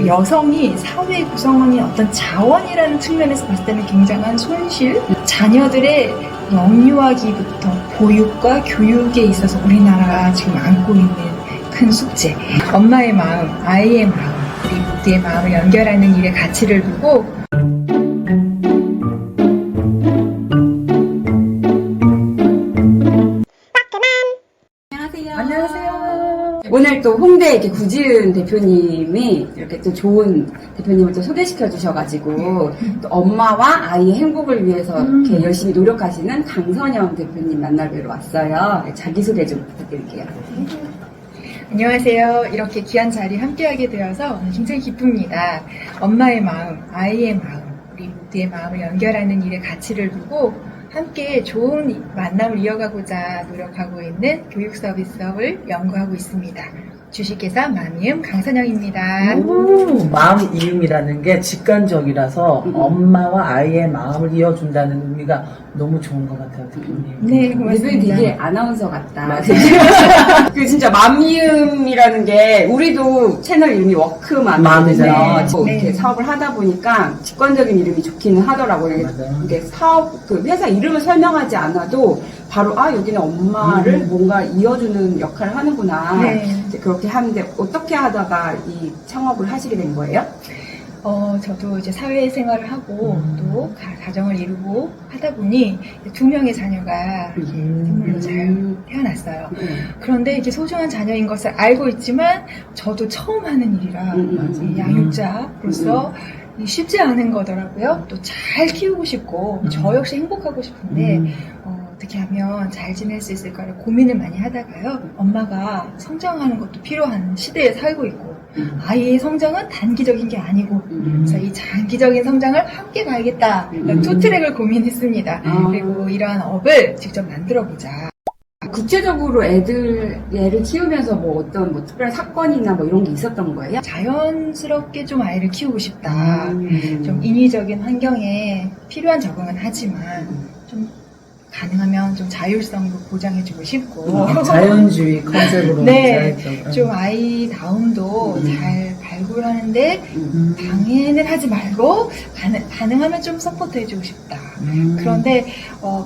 여성이 사회 구성원이 어떤 자원이라는 측면에서 봤을 때는 굉장한 손실, 자녀들의 영유아기부터 보육과 교육에 있어서 우리나라가 지금 안고 있는 큰 숙제, 엄마의 마음, 아이의 마음, 우리 모두의 마음을 연결하는 일에 가치를 두고 안녕하세요. 오늘 또 홍대 이렇게 구지은 대표님이 이렇게 또 좋은 대표님을 또 소개시켜 주셔가지고 또 엄마와 아이의 행복을 위해서 이렇게 열심히 노력하시는 강선영 대표님 만나뵈러 왔어요. 자기소개 좀 부탁드릴게요. 안녕하세요. 이렇게 귀한 자리에 함께하게 되어서 굉장히 기쁩니다. 엄마의 마음, 아이의 마음, 우리 모두의 마음을 연결하는 일에 가치를 두고 함께 좋은 만남을 이어가고자 노력하고 있는 교육 서비스업을 연구하고 있습니다. 주식회사 마미음 강선영입니다. 마음 이음이라는 게 직관적이라서 엄마와 아이의 마음을 이어준다는 의미가 너무 좋은 것 같아요, 대표님. 네, 대표님 고맙습니다. 되게 아나운서 같다. 그 진짜 맘이음이라는 게 우리도 채널 이름이 워크맘이잖아요. 네. 이렇게 사업을 하다 보니까 직관적인 이름이 좋기는 하더라고요. 맞아요. 이게 사업 그 회사 이름을 설명하지 않아도 바로 여기는 엄마를 뭔가 이어주는 역할을 하는구나. 네. 이제 그렇게 하는데 어떻게 하다가 이 창업을 하시게 된 거예요? 저도 이제 사회생활을 하고 또 가정을 이루고 하다 보니 2명의 자녀가 생물로 잘 태어났어요. 그런데 이제 소중한 자녀인 것을 알고 있지만 저도 처음 하는 일이라 양육자로서 쉽지 않은 거더라고요. 또 잘 키우고 싶고 저 역시 행복하고 싶은데 어떻게 하면 잘 지낼 수 있을까를 고민을 많이 하다가요. 엄마가 성장하는 것도 필요한 시대에 살고 있고 아이의 성장은 단기적인 게 아니고 그래서 이 장기적인 성장을 함께 가야겠다. 투 트랙을 고민했습니다. 그리고 이러한 업을 직접 만들어보자. 구체적으로 얘를 키우면서 뭐 어떤 뭐 특별한 사건이나 뭐 이런 게 있었던 거예요? 자연스럽게 좀 아이를 키우고 싶다. 좀 인위적인 환경에 필요한 적응은 하지만 좀 가능하면 좀 자율성도 보장해주고 싶고 자연주의 컨셉으로. 네, 자연적. 좀 아이다움도 잘 발굴하는데 방해는 하지 말고 가능하면 좀 서포트해주고 싶다. 그런데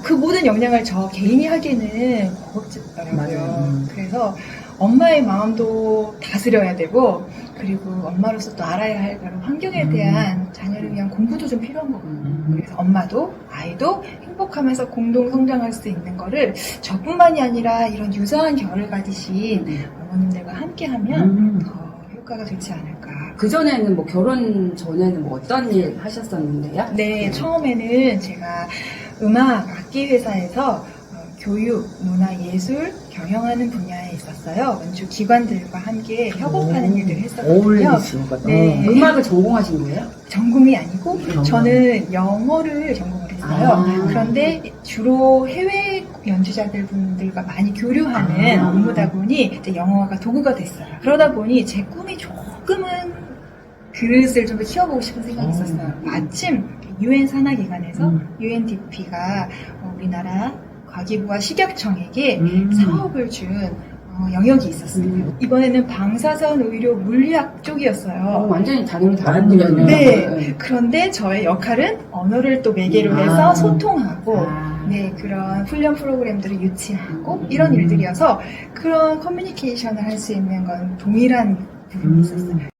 그 모든 역량을 저 개인이 하기에는 버겁더라고요. 맞아요. 그래서 엄마의 마음도 다스려야 되고 그리고 엄마로서 또 알아야 할 그런 환경에 대한 자녀를 위한 공부도 좀 필요한 거거든요. 그래서 엄마도 아이도 행복하면서 공동 성장할 수 있는 거를 저뿐만이 아니라 이런 유사한 결을 가지신 어머님들과 함께하면 더 효과가 좋지 않을까. 그전에는 뭐 결혼 전에는 뭐 어떤 일 하셨었는데요? 네, 처음에는 제가 음악 악기 회사에서 교육, 문화, 예술 경영하는 분야에 있었어요. 연주 기관들과 함께 협업하는 일들을 했었거든요. 어울리시는 것 같아요. 네. 음악을 전공하신 거예요? 전공이 아니고 저는 영어를 전공을 했어요. 그런데 주로 해외 연주자들 분들과 많이 교류하는 업무다 보니 이제 영어가 도구가 됐어요. 그러다 보니 제 꿈이 조금은 그릇을 좀 더 키워보고 싶은 생각이 있었어요. 마침 UN 산하기관에서 UNDP가 우리나라 과기부와 식약청에게 사업을 준 영역이 있었어요. 이번에는 방사선 의료 물리학 쪽이었어요. 완전히 다른 분야네요. 네. 그런데 저의 역할은 언어를 또 매개로 해서 소통하고 네, 그런 훈련 프로그램들을 유치하고 이런 일들이어서 그런 커뮤니케이션을 할 수 있는 건 동일한 부분이 있었어요.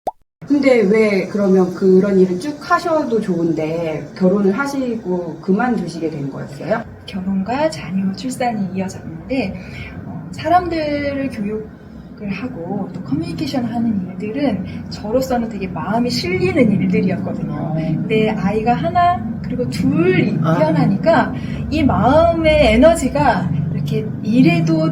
근데 왜 그러면 그런 일을 쭉 하셔도 좋은데 결혼을 하시고 그만두시게 된 거였어요? 결혼과 자녀 출산이 이어졌는데 사람들을 교육을 하고 또 커뮤니케이션 하는 일들은 저로서는 되게 마음이 실리는 일들이었거든요. 근데 아이가 하나 그리고 둘이 태어나니까 이 마음의 에너지가 이렇게 일에도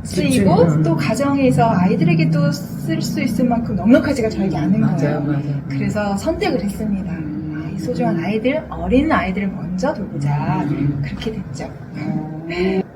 쓰이고 또 가정에서 아이들에게도 쓸 수 있을 만큼 넉넉하지가 저에게 않은 거예요. 맞아요. 그래서 선택을 했습니다. 이 소중한 아이들, 어린 아이들을 먼저 돌보자. 그렇게 됐죠.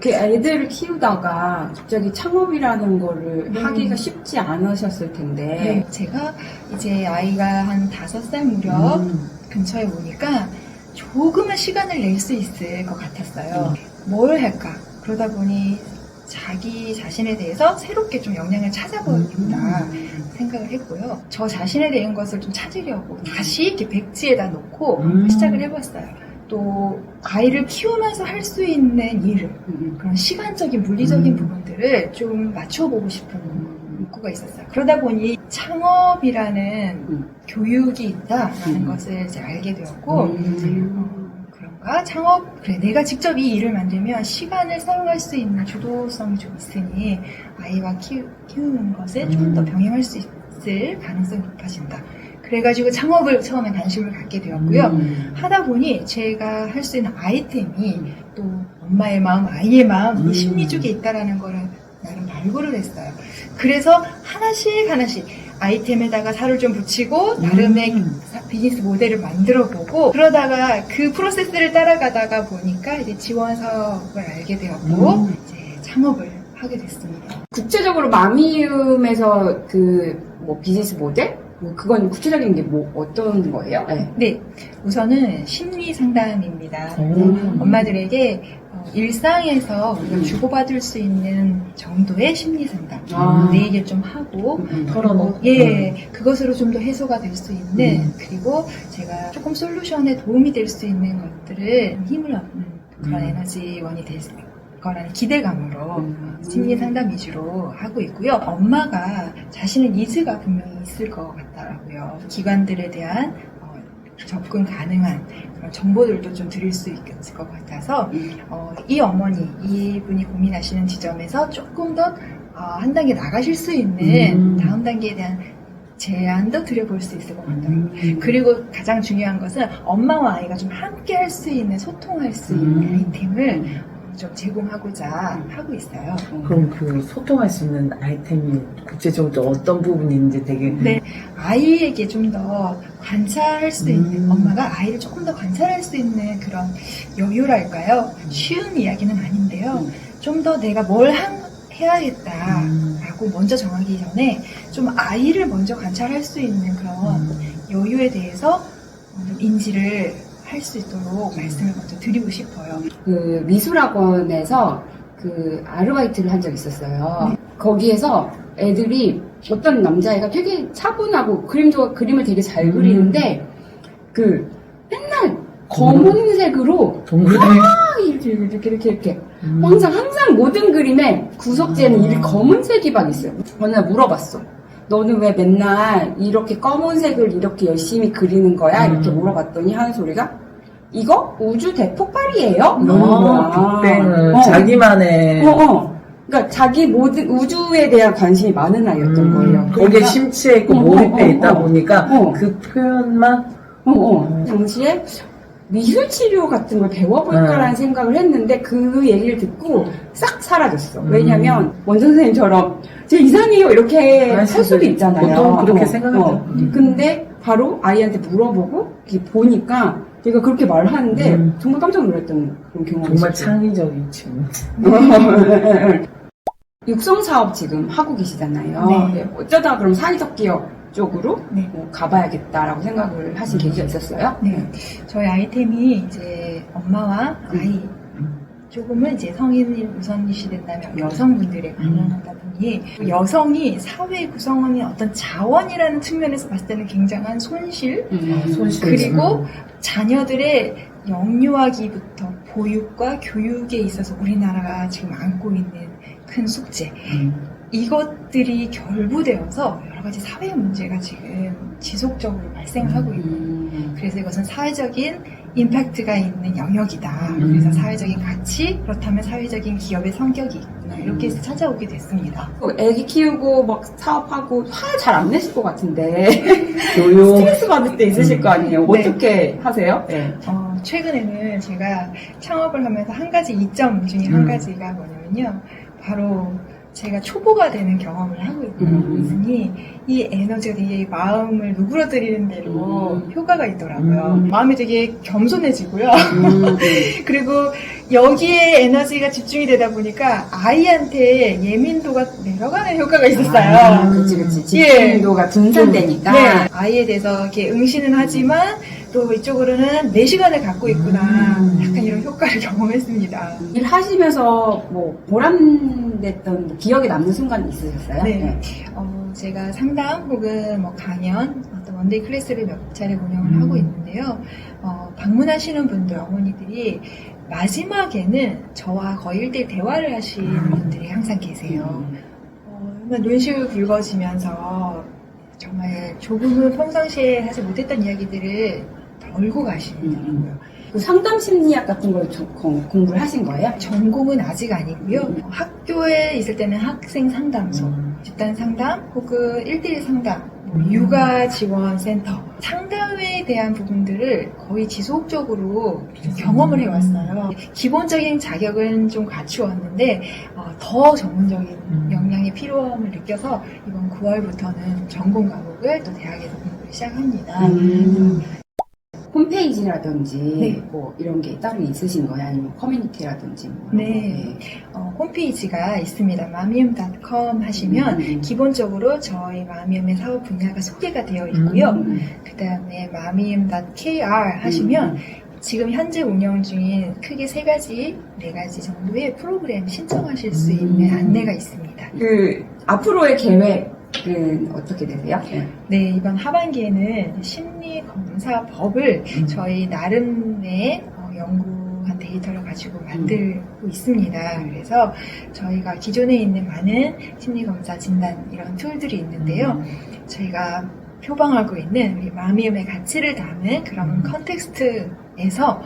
그 애들을 키우다가 갑자기 창업이라는 거를 하기가 쉽지 않으셨을 텐데. 네, 제가 이제 아이가 한 5살 무렵 근처에 오니까 조금은 시간을 낼 수 있을 것 같았어요. 뭘 할까? 그러다 보니 자기 자신에 대해서 새롭게 좀 역량을 찾아보겠다 생각을 했고요. 저 자신에 대한 것을 좀 찾으려고 다시 이렇게 백지에다 놓고 시작을 해봤어요. 또 아이를 키우면서 할 수 있는 일, 그런 시간적인 물리적인 부분들을 좀 맞춰보고 싶은 욕구가 있었어요. 그러다 보니 창업이라는 교육이 있다라는 것을 이제 알게 되었고 그런가? 창업, 그래, 내가 직접 이 일을 만들면 시간을 사용할 수 있는 주도성이 좀 있으니 아이와 키우는 것에 좀 더 병행할 수 있을 가능성이 높아진다. 그래가지고 창업을 처음에 관심을 갖게 되었고요. 하다 보니 제가 할 수 있는 아이템이 또 엄마의 마음, 아이의 마음, 이 심리쪽에 있다라는 거를 나름 발굴을 했어요. 그래서 하나씩 아이템에다가 살을 좀 붙이고 나름의 비즈니스 모델을 만들어보고 그러다가 그 프로세스를 따라가다가 보니까 이제 지원 사업을 알게 되었고 이제 창업을 하게 됐습니다. 구체적으로 마미움에서 뭐 비즈니스 모델? 뭐 그건 구체적인 게 뭐 어떤 거예요? 네. 네, 우선은 심리 상담입니다. 엄마들에게 일상에서 우리가 주고받을 수 있는 정도의 심리 상담, 내 얘기를 좀 하고, 털어놓고. 예, 그것으로 좀 더 해소가 될 수 있는, 그리고 제가 조금 솔루션에 도움이 될 수 있는 것들을 힘을 얻는 그런 에너지원이 될 거라는 기대감으로 심리 상담 위주로 하고 있고요. 엄마가 자신의 니즈가 분명히 있을 것 같더라고요. 기관들에 대한 접근 가능한 그런 정보들도 좀 드릴 수 있을 것 같아서 이 어머니, 이분이 고민하시는 지점에서 조금 더 한 단계 나가실 수 있는 다음 단계에 대한 제안도 드려볼 수 있을 것 같더라고요. 그리고 가장 중요한 것은 엄마와 아이가 좀 함께 할 수 있는, 소통할 수 있는 아이템을 좀 제공하고자 하고 있어요. 그럼 그 소통할 수 있는 아이템이 구체적으로 어떤 부분인지 되게 네, 아이에게 좀 더 관찰할 수 있는, 엄마가 아이를 조금 더 관찰할 수 있는 그런 여유랄까요? 쉬운 이야기는 아닌데요. 좀 더 내가 뭘 해야겠다라고 먼저 정하기 전에 좀 아이를 먼저 관찰할 수 있는 그런 여유에 대해서 좀 인지를 할 수 있도록 말씀을 먼저 드리고 싶어요. 그 미술학원에서 그 아르바이트를 한 적이 있었어요. 거기에서 애들이 어떤 남자애가 되게 차분하고 그림을 되게 잘 그리는데 그 맨날 검은색으로 동그라미 이렇게 항상 모든 그림에 구석지에는 이 검은색이 막 있어요. 어느 날 물어봤어. 너는 왜 맨날 이렇게 검은색을 이렇게 열심히 그리는 거야? 이렇게 물어봤더니 하는 소리가 이거 우주 대폭발이에요? 이러는 거야. 빅뱅을 자기만의 그러니까 자기 모든 우주에 대한 관심이 많은 아이였던 거예요. 거기에 그러니까 심취해 있고 몰입해 있다 보니까 그 표현만 당시에 미술 치료 같은 걸 배워볼까라는 생각을 했는데 그 얘기를 듣고 싹 사라졌어. 왜냐면 원장 선생님처럼 제 이상해요 이렇게 할 수도 있잖아요. 보통 그렇게 생각하죠. 근데 바로 아이한테 물어보고 이렇게 보니까 얘가 그렇게 말하는데 정말 깜짝 놀랐던 그런 경험이 정말 있었어요. 창의적인 친구. 육성 사업 지금 하고 계시잖아요. 네. 어쩌다 그럼 사회적 기업 쪽으로 네. 가봐야겠다라고 생각을 하신 계기가 있었어요? 네. 저희 아이템이 이제 엄마와 아이, 조금은 이제 성인이 우선시 된다면 여성분들에 관련하다 보니 여성이 사회 구성원의 어떤 자원이라는 측면에서 봤을 때는 굉장한 손실, 그리고 자녀들의 영유아기부터 보육과 교육에 있어서 우리나라가 지금 안고 있는 큰 숙제, 이것들이 결부되어서 여러 가지 사회 문제가 지금 지속적으로 발생하고 있는, 그래서 이것은 사회적인 임팩트가 있는 영역이다. 그래서 사회적인 가치, 그렇다면 사회적인 기업의 성격이 있구나. 이렇게 해서 찾아오게 됐습니다. 애기 키우고 막 사업하고 화 잘 안 내실 것 같은데 교육 스트레스 받을 때 있으실 거 아니에요? 네. 어떻게 하세요? 네. 최근에는 제가 창업을 하면서 한 가지 이점 중에 한 가지가 뭐냐면요. 바로 제가 초보가 되는 경험을 하고 있으니 이 에너지가 되게 마음을 누그러뜨리는 대로 효과가 있더라고요. 마음이 되게 겸손해지고요. 그리고 여기에 에너지가 집중이 되다 보니까 아이한테 예민도가 내려가는 효과가 있었어요. 그치. 집중도가 분산되니까. 네. 아이에 대해서 이렇게 응시는 하지만 또 또 이쪽으로는 4시간을 갖고 있구나. 약간 이런 효과를 경험했습니다. 일하시면서 뭐 보람됐던 뭐 기억에 남는 순간 있으셨어요? 네. 제가 상담 혹은 뭐 강연, 어떤 원데이 클래스를 몇 차례 운영을 하고 있는데요. 방문하시는 분들, 어머니들이 마지막에는 저와 거의 1대1 대화를 하시는 분들이 항상 계세요. 정말 눈시울 붉어지면서 정말 조금은 평상시에 하지 못했던 이야기들을 덜고 가시더라고요. 그 상담 심리학 같은 걸 공부를 하신 거예요? 전공은 아직 아니고요. 학교에 있을 때는 학생 상담소, 집단 상담 혹은 1대1 상담, 육아 지원 센터, 상담에 대한 부분들을 거의 지속적으로 좀 경험을 해왔어요. 기본적인 자격은 좀 갖추었는데 더 전문적인 역량의 필요함을 느껴서 이번 9월부터는 전공 과목을 또 대학에서 공부를 시작합니다. 홈페이지라든지 네. 뭐 이런 게 따로 있으신 거예요? 아니면 커뮤니티라든지 뭐 이런 네. 홈페이지가 있습니다. 마미움.com 하시면 기본적으로 저희 마미움의 사업 분야가 소개가 되어 있고요. 그 다음에 마미움.kr 하시면 지금 현재 운영 중인 크게 3가지, 4가지 정도의 프로그램 신청하실 수 있는 안내가 있습니다. 그 앞으로의 계획은 어떻게 되세요? 네, 이번 하반기에는 심리검사법을 저희 나름의 연구한 데이터를 가지고 만들고 있습니다. 그래서 저희가 기존에 있는 많은 심리검사 진단 이런 툴들이 있는데요. 저희가 표방하고 있는 우리 마미움의 가치를 담은 그런 컨텍스트에서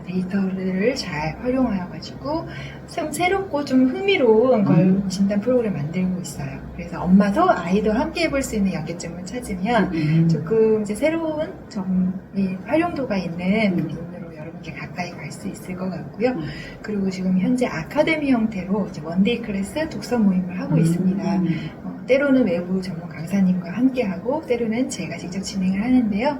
데이터를 잘 활용하여가지고 좀 새롭고 좀 흥미로운 걸 진단 프로그램 만들고 있어요. 그래서 엄마도 아이도 함께 해볼 수 있는 연계점을 찾으면 조금 이제 새로운 점이 활용도가 있는 부분으로 여러분께 가까이 갈 수 있을 것 같고요. 그리고 지금 현재 아카데미 형태로 이제 원데이 클래스 독서 모임을 하고 있습니다. 때로는 외부 전문 강사님과 함께하고 때로는 제가 직접 진행을 하는데요.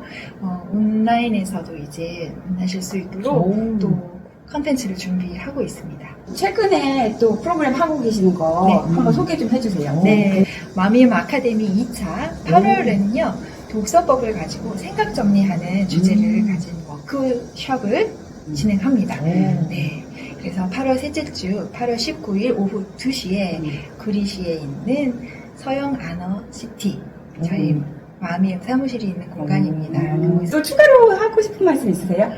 온라인에서도 이제 만나실 수 있도록 또 컨텐츠를 준비하고 있습니다. 최근에 또 프로그램 하고 계시는 거 네. 한번 소개 좀 해주세요. 네, 마미움 아카데미 2차 8월에는요. 독서법을 가지고 생각 정리하는 주제를 가진 워크숍을 진행합니다. 네. 그래서 8월 셋째 주 8월 19일 오후 2시에 구리시에 있는 서영 아너시티 저희 마미움 사무실이 있는 공간입니다. 또 추가로 하고 싶은 말씀 있으세요?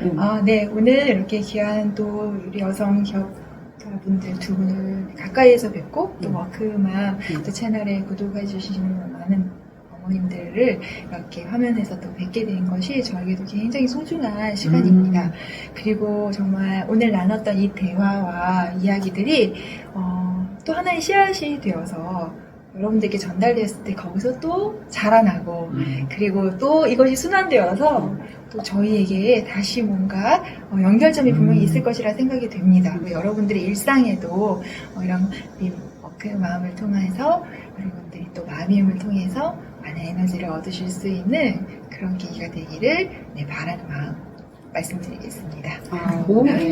네. 오늘 이렇게 귀한 또 우리 여성 기업가분들 두 분을 가까이에서 뵙고 또 워크맘 또 채널에 구독해 주시는 많은 어머님들을 이렇게 화면에서 또 뵙게 된 것이 저에게도 굉장히 소중한 시간입니다. 그리고 정말 오늘 나눴던 이 대화와 이야기들이 또 하나의 씨앗이 되어서 여러분들께 전달되었을 때 거기서 또 자라나고 그리고 또 이것이 순환되어서 또 저희에게 다시 뭔가 연결점이 분명히 있을 것이라 생각이 됩니다. 여러분들의 일상에도 이런 그 마음을 통해서 여러분들이 또 마미움을 통해서 많은 에너지를 얻으실 수 있는 그런 계기가 되기를 바라는 마음 말씀드리겠습니다. 네.